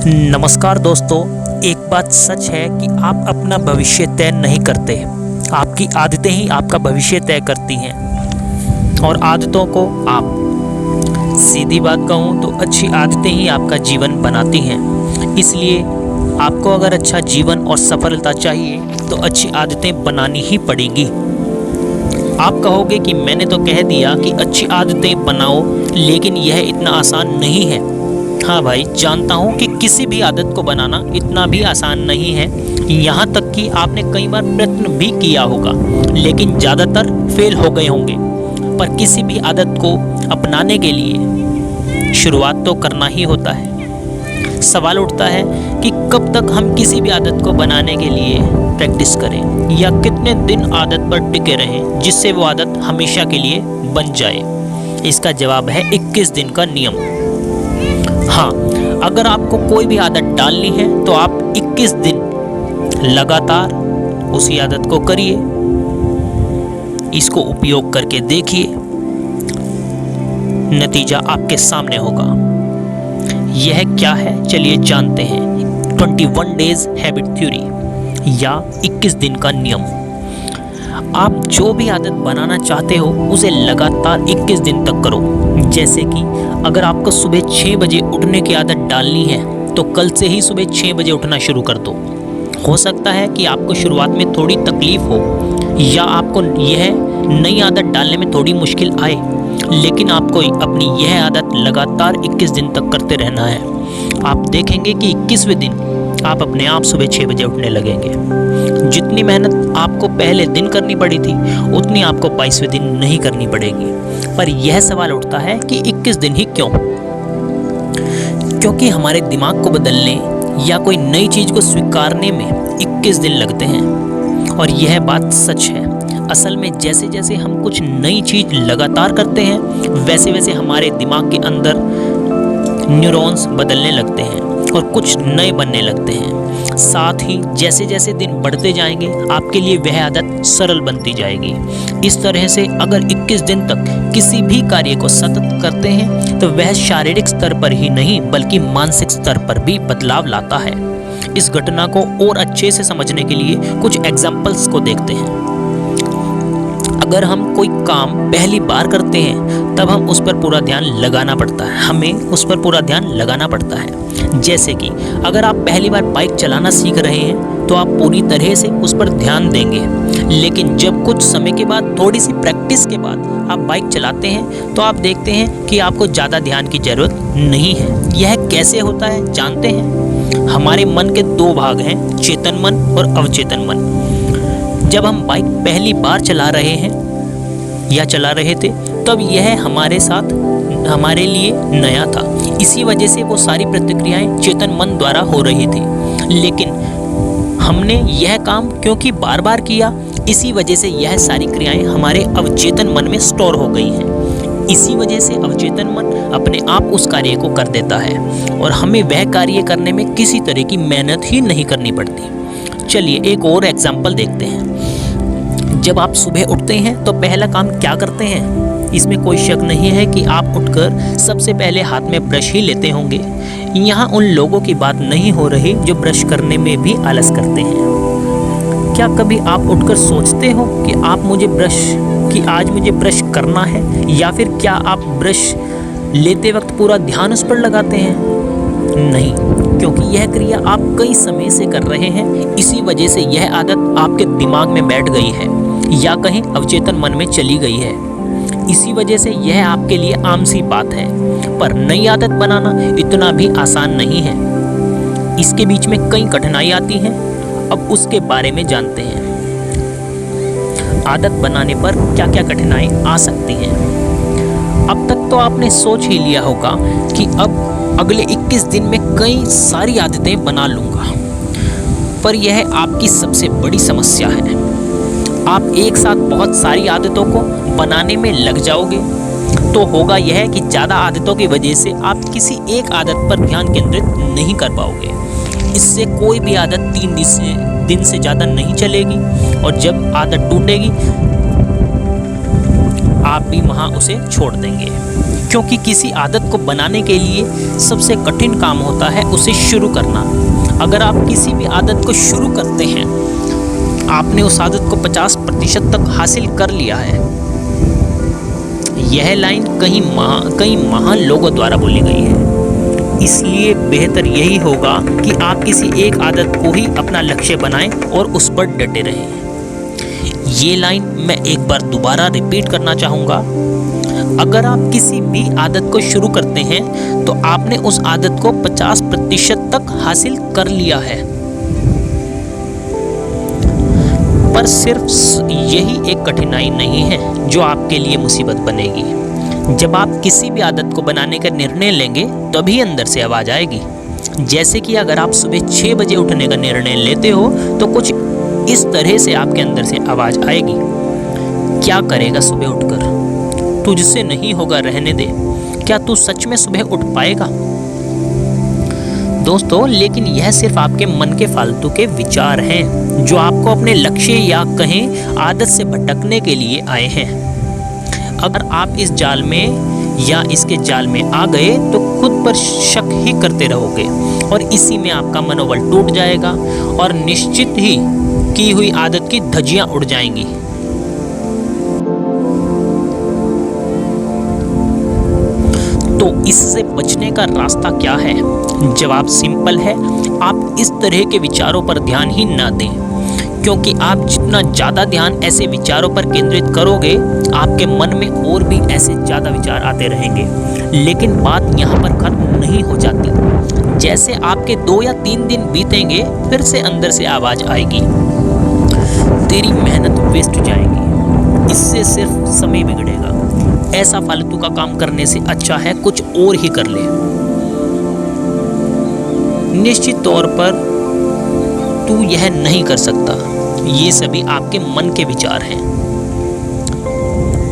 नमस्कार दोस्तों। एक बात सच है कि आप अपना भविष्य तय नहीं करते, आपकी आदतें ही आपका भविष्य तय करती हैं। और आदतों को आप सीधी बात कहूँ तो अच्छी आदतें ही आपका जीवन बनाती हैं। इसलिए आपको अगर अच्छा जीवन और सफलता चाहिए तो अच्छी आदतें बनानी ही पड़ेंगी। आप कहोगे कि मैंने तो कह दिया कि अच्छी आदतें बनाओ, लेकिन यह इतना आसान नहीं है। हाँ भाई, जानता हूँ कि किसी भी आदत को बनाना इतना भी आसान नहीं है। यहाँ तक कि आपने कई बार प्रयत्न भी किया होगा, लेकिन ज़्यादातर फेल हो गए होंगे। पर किसी भी आदत को अपनाने के लिए शुरुआत तो करना ही होता है। सवाल उठता है कि कब तक हम किसी भी आदत को बनाने के लिए प्रैक्टिस करें, या कितने दिन आदत पर टिके रहें जिससे वो आदत हमेशा के लिए बन जाए। इसका जवाब है 21 दिन का नियम। हाँ, अगर आपको कोई भी आदत डालनी है तो आप 21 दिन लगातार उसी आदत को करिए, इसको उपयोग करके देखिए, नतीजा आपके सामने होगा। यह क्या है, चलिए जानते हैं। 21 डेज हैबिट थ्योरी या 21 दिन का नियम। आप जो भी आदत बनाना चाहते हो उसे लगातार 21 दिन तक करो। जैसे कि अगर आपको सुबह 6 बजे उठने की आदत डालनी है तो कल से ही सुबह 6 बजे उठना शुरू कर दो। हो सकता है कि आपको शुरुआत में थोड़ी तकलीफ हो या आपको यह नई आदत डालने में थोड़ी मुश्किल आए, लेकिन आपको अपनी यह आदत लगातार 21 दिन तक करते रहना है। आप देखेंगे कि 21वें दिन आप अपने आप सुबह 6 बजे उठने लगेंगे। जितनी मेहनत आपको पहले दिन करनी पड़ी थी उतनी आपको 22वें दिन नहीं करनी पड़ेगी। पर यह सवाल उठता है कि 21 दिन ही क्यों? क्योंकि हमारे दिमाग को बदलने या कोई नई चीज़ को स्वीकारने में 21 दिन लगते हैं। और यह बात सच है। असल में जैसे जैसे हम कुछ नई चीज़ लगातार करते हैं वैसे वैसे हमारे दिमाग के अंदर न्यूरॉन्स बदलने लगते हैं और कुछ नए बनने लगते हैं। साथ ही जैसे जैसे दिन बढ़ते जाएंगे आपके लिए वह आदत सरल बनती जाएगी। इस तरह से अगर 21 दिन तक किसी भी कार्य को सतत करते हैं तो वह शारीरिक स्तर पर ही नहीं बल्कि मानसिक स्तर पर भी बदलाव लाता है। इस घटना को और अच्छे से समझने के लिए कुछ एग्जाम्पल्स को देखते हैं। अगर हम कोई काम पहली बार करते हैं तब हम उस पर पूरा ध्यान लगाना पड़ता है, हमें उस पर पूरा ध्यान लगाना पड़ता है। जैसे कि अगर आप पहली बार बाइक चलाना सीख रहे हैं तो आप पूरी तरह से उस पर ध्यान देंगे, लेकिन जब कुछ समय के बाद थोड़ी सी प्रैक्टिस के बाद आप बाइक चलाते हैं तो आप देखते हैं कि आपको ज़्यादा ध्यान की ज़रूरत नहीं है। यह कैसे होता है जानते हैं? हमारे मन के दो भाग हैं, चेतन मन और अवचेतन मन। जब हम बाइक पहली बार चला रहे हैं या चला रहे थे तब यह हमारे लिए नया था। इसी वजह से वो सारी प्रतिक्रियाएं चेतन मन द्वारा हो रही थी, लेकिन हमने यह काम क्योंकि बार बार किया, इसी वजह से यह सारी क्रियाएं हमारे अवचेतन मन में स्टोर हो गई हैं। इसी वजह से अवचेतन मन अपने आप उस कार्य को कर देता है और हमें वह कार्य करने में किसी तरह की मेहनत ही नहीं करनी पड़ती। चलिए एक और एग्जाम्पल देखते हैं। जब आप सुबह उठते हैं तो पहला काम क्या करते हैं? इसमें कोई शक नहीं है कि आप उठकर सबसे पहले हाथ में ब्रश ही लेते होंगे। यहाँ उन लोगों की बात नहीं हो रही जो ब्रश करने में भी आलस करते हैं। क्या कभी आप उठकर सोचते हो कि आज मुझे ब्रश करना है, या फिर क्या आप ब्रश लेते वक्त पूरा ध्यान उस पर लगाते हैं? नहीं, क्योंकि यह क्रिया आप कई समय से कर रहे हैं। इसी वजह से यह आदत आपके दिमाग में बैठ गई है या कहीं अवचेतन मन में चली गई है। इसी वजह से यह आपके लिए आम सी बात है। पर नई आदत बनाना इतना भी आसान नहीं है। इसके बीच में कई कठिनाई आती हैं। अब उसके बारे में जानते हैं। आदत बनाने पर क्या क्या कठिनाई आ सकती हैं। अब तक तो आपने सोच ही लिया होगा कि अब अगले 21 दिन में कई सारी आदतें बना लूँगा, पर यह आपकी सबसे बड़ी समस्या है। आप एक साथ बहुत सारी आदतों को बनाने में लग जाओगे तो होगा यह कि ज़्यादा आदतों की वजह से आप किसी एक आदत पर ध्यान केंद्रित नहीं कर पाओगे। इससे कोई भी आदत 3 दिन से ज़्यादा नहीं चलेगी, और जब आदत टूटेगी आप भी वहाँ उसे छोड़ देंगे। क्योंकि किसी आदत को बनाने के लिए सबसे कठिन काम होता है उसे शुरू करना। अगर आप किसी भी आदत को शुरू करते हैं, आपने उस आदत को 50% तक हासिल कर लिया है। यह लाइन कई महान लोगों द्वारा बोली गई है। इसलिए बेहतर यही होगा कि आप किसी एक आदत को ही अपना लक्ष्य बनाएं और उस पर डटे रहें। ये लाइन मैं एक बार दोबारा रिपीट करना चाहूँगा। अगर आप किसी भी आदत को शुरू करते हैं तो आपने उस आदत को 50% तक हासिल कर लिया है। पर सिर्फ यही एक कठिनाई नहीं है जो आपके लिए मुसीबत बनेगी। जब आप किसी भी आदत को बनाने का निर्णय लेंगे तभी अंदर से आवाज़ आएगी। जैसे कि अगर आप सुबह 6 बजे उठने का निर्णय लेते हो तो कुछ इस तरह से आपके अंदर से आवाज़ आएगी, क्या करेगा सुबह उठकर, तुझसे नहीं होगा, रहने दे, क्या तू सच में सुबह उठ पाएगा। दोस्तों, लेकिन यह सिर्फ आपके मन के फालतू के विचार हैं जो आपको अपने लक्ष्य या कहें आदत से भटकने के लिए आए हैं। अगर आप इस जाल में या इसके जाल में आ गए तो खुद पर शक ही करते रहोगे और इसी में आपका मनोबल टूट जाएगा और निश्चित ही की हुई आदत की धज्जियां उड़ जाएंगी। तो इससे बचने का रास्ता क्या है? जवाब सिंपल है, आप इस तरह के विचारों पर ध्यान ही ना दें, क्योंकि आप जितना ज़्यादा ध्यान ऐसे विचारों पर केंद्रित करोगे, आपके मन में और भी ऐसे ज़्यादा विचार आते रहेंगे। लेकिन बात यहाँ पर खत्म नहीं हो जाती। जैसे आपके 2 या 3 दिन बीतेंगे, फिर से अंदर से आवाज़ आएगी, तेरी मेहनत वेस्ट जाएगी, इससे सिर्फ समय बिगड़ेगा, ऐसा फालतू का काम करने से अच्छा है कुछ और ही कर ले। निश्चित तौर पर तू यह नहीं कर सकता। ये सभी आपके मन के विचार हैं।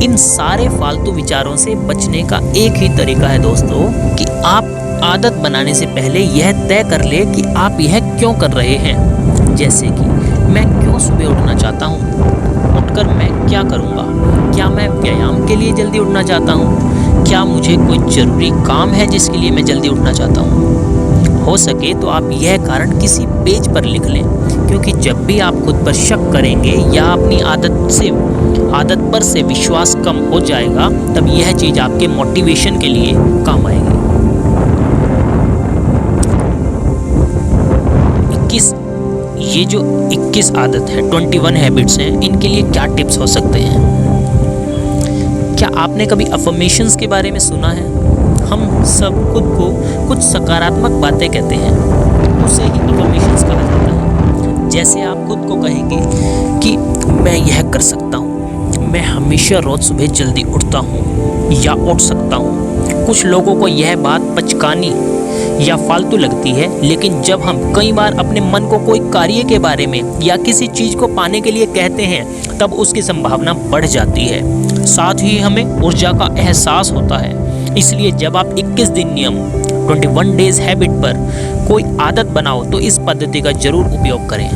इन सारे फालतू विचारों से बचने का एक ही तरीका है दोस्तों, कि आप आदत बनाने से पहले यह तय कर ले कि आप यह क्यों कर रहे हैं। जैसे कि मैं क्यों सुबह उठना चाहता हूँ, उठकर मैं क्या करूँगा, क्या मैं व्यायाम के लिए जल्दी उठना चाहता हूँ, क्या मुझे कोई ज़रूरी काम है जिसके लिए मैं जल्दी उठना चाहता हूँ। हो सके तो आप यह कारण किसी पेज पर लिख लें, क्योंकि जब भी आप खुद पर शक करेंगे या अपनी आदत पर से विश्वास कम हो जाएगा, तब यह चीज़ आपके मोटिवेशन के लिए काम आएगी। 21 आदत है, 21 हैबिट्स हैं, इनके लिए क्या टिप्स हो सकते हैं? क्या आपने कभी अफर्मेशंस के बारे में सुना है? हम सब खुद को कुछ सकारात्मक बातें कहते हैं, उसे ही अफर्मेशंस कहा जाता है। जैसे आप खुद को कहेंगे कि मैं यह कर सकता हूँ, मैं हमेशा रोज़ सुबह जल्दी उठता हूँ या उठ सकता हूँ। कुछ लोगों को यह बात बचकानी या फालतू लगती है, लेकिन जब हम कई बार अपने मन को कोई कार्य के बारे में या किसी चीज़ को पाने के लिए कहते हैं, तब उसकी संभावना बढ़ जाती है। साथ ही हमें ऊर्जा का एहसास होता है। इसलिए जब आप 21 दिन नियम 21 डेज हैबिट पर कोई आदत बनाओ तो इस पद्धति का जरूर उपयोग करें।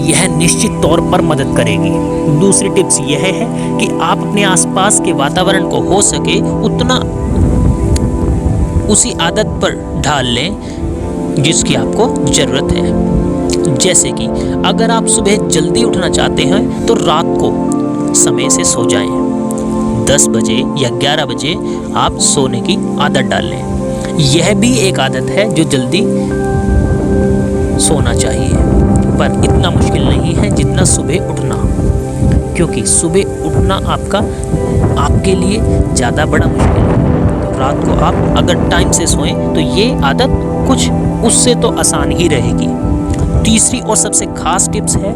यह निश्चित तौर पर मदद करेगी। दूसरी टिप्स यह है कि आप अपने आसपास के वातावरण को हो सके उतना उसी आदत पर ढाल लें जिसकी आपको ज़रूरत है। जैसे कि अगर आप सुबह जल्दी उठना चाहते हैं तो रात को समय से सो जाएं। 10 बजे या 11 बजे आप सोने की आदत डाल लें। यह भी एक आदत है जो जल्दी सोना चाहिए, पर इतना मुश्किल नहीं है जितना सुबह उठना, क्योंकि सुबह उठना आपके लिए ज़्यादा बड़ा मुश्किल है। तो रात को आप अगर टाइम से सोएं तो ये आदत कुछ उससे तो आसान ही रहेगी। तीसरी और सबसे खास टिप्स है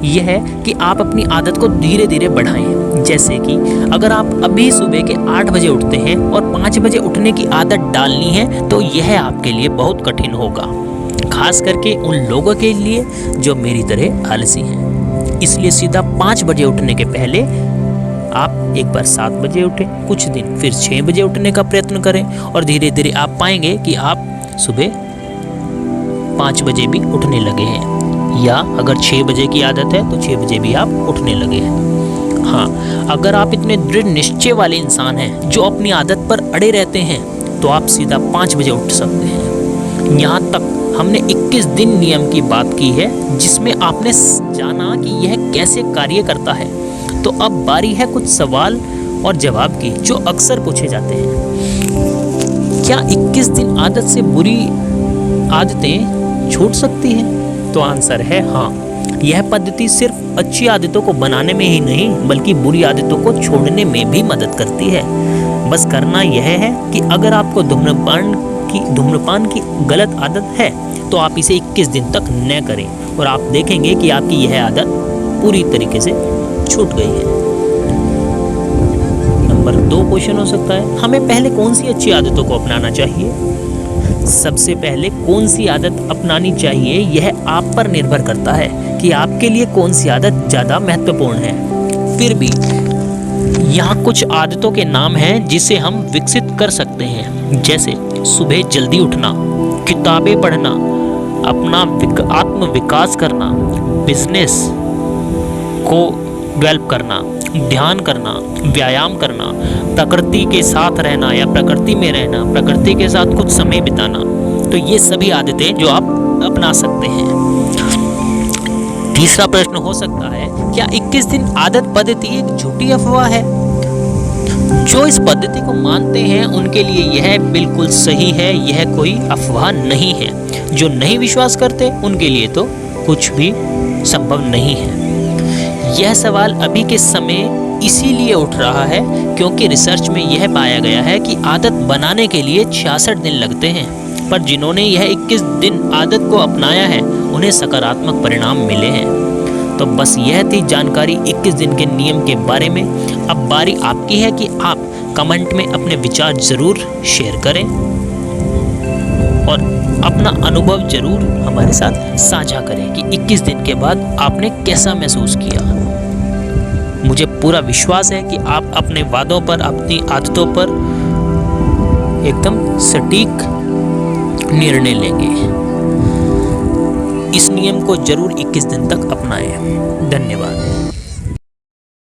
यह है कि आप अपनी आदत को धीरे धीरे बढ़ाएं। जैसे कि अगर आप अभी सुबह के 8 बजे उठते हैं और 5 बजे उठने की आदत डालनी है तो यह आपके लिए बहुत कठिन होगा, खास करके उन लोगों के लिए जो मेरी तरह आलसी हैं। इसलिए सीधा 5 बजे उठने के पहले आप एक बार 7 बजे उठें, कुछ दिन फिर 6 बजे उठने का प्रयत्न करें और धीरे धीरे आप पाएंगे कि आप सुबह 5 बजे भी उठने लगे हैं, या अगर 6 बजे की आदत है तो 6 बजे भी आप उठने लगे हैं। हाँ, अगर आप इतने दृढ़ निश्चय वाले इंसान हैं जो अपनी आदत पर अड़े रहते हैं तो आप सीधा 5 बजे उठ सकते हैं। यहाँ तक हमने 21 दिन नियम की बात की है जिसमें आपने जाना कि यह कैसे कार्य करता है। तो अब बारी है कुछ सवाल और जवाब की जो अक्सर पूछे जाते हैं। क्या 21 दिन आदत से बुरी आदतें छूट सकती हैं? तो आंसर है हाँ। यह पद्धति सिर्फ अच्छी आदतों को बनाने में ही नहीं बल्कि बुरी आदतों को छोड़ने में भी मदद करती है। बस करना यह है कि अगर आपको धूम्रपान की गलत आदत है तो आप इसे 21 दिन तक न करें और आप देखेंगे कि आपकी यह आदत पूरी तरीके से छूट गई है। नंबर 2 क्वेश्चन हो सकता है, हमें पहले कौन सी अच्छी आदतों को अपनाना चाहिए? सबसे पहले कौन सी आदत अपनानी चाहिए यह आप पर निर्भर करता है कि आपके लिए कौन सी आदत ज़्यादा महत्वपूर्ण है। फिर भी यहाँ कुछ आदतों के नाम हैं जिसे हम विकसित कर सकते हैं, जैसे सुबह जल्दी उठना, किताबें पढ़ना, अपना आत्म विकास करना, बिजनेस को डेवलप करना, ध्यान करना, व्यायाम करना, प्रकृति के साथ रहना या प्रकृति में रहना, प्रकृति के साथ कुछ समय बिताना। तो ये सभी आदतें जो आप अपना सकते हैं। तीसरा प्रश्न हो सकता है, क्या 21 दिन आदत पद्धति एक झूठी अफवाह है? जो इस पद्धति को मानते हैं उनके लिए यह बिल्कुल सही है, यह कोई अफवाह नहीं है। जो नहीं विश्वास करते उनके लिए तो कुछ भी संभव नहीं है। यह सवाल अभी के समय इसीलिए उठ रहा है क्योंकि रिसर्च में यह पाया गया है कि आदत बनाने के लिए 66 दिन लगते हैं, पर जिन्होंने यह 21 दिन आदत को अपनाया है उन्हें सकारात्मक परिणाम मिले हैं। तो बस यह थी जानकारी 21 दिन के नियम के बारे में। अब बारी आपकी है कि आप कमेंट में अपने विचार ज़रूर शेयर करें और अपना अनुभव ज़रूर हमारे साथ साझा करें कि 21 दिन के बाद आपने कैसा महसूस किया। मुझे पूरा विश्वास है कि आप अपने वादों पर, अपनी आदतों पर एकदम सटीक निर्णय लेंगे। इस नियम को जरूर 21 दिन तक अपनाएं। धन्यवाद।